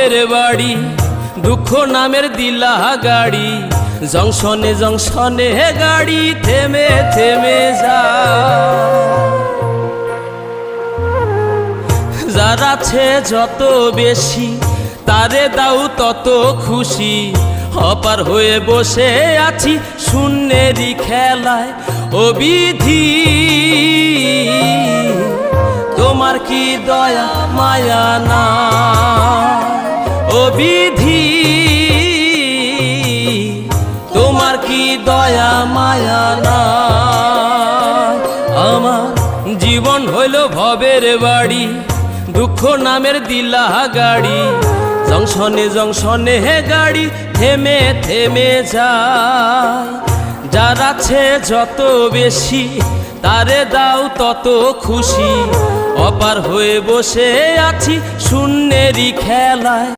ভবের বাড়ি, দুঃখ নামের দিলা গাড়ি, জংশনে জংশনে গাড়ি থেমে থেমে যায়। যার আছে যত বেশি তারে দাও তত খুশি, অপার হয়ে বসে আছি শূন্যেরই খেলায়। ও বিধি তোমার কি দয়া মায়া না, ও বিধি তোমার কি দয়া মায়া না। আমার জীবন হইল ভবের বাড়ি, দুঃখ নামের দিলা গাড়ি, জংশনে জংশনে গাড়ি থেমে থেমে যায়। যার আছে যত বেশি তারে দাও তত খুশি, অপার হয়ে বসে আছি শূন্যেরই খেলায়।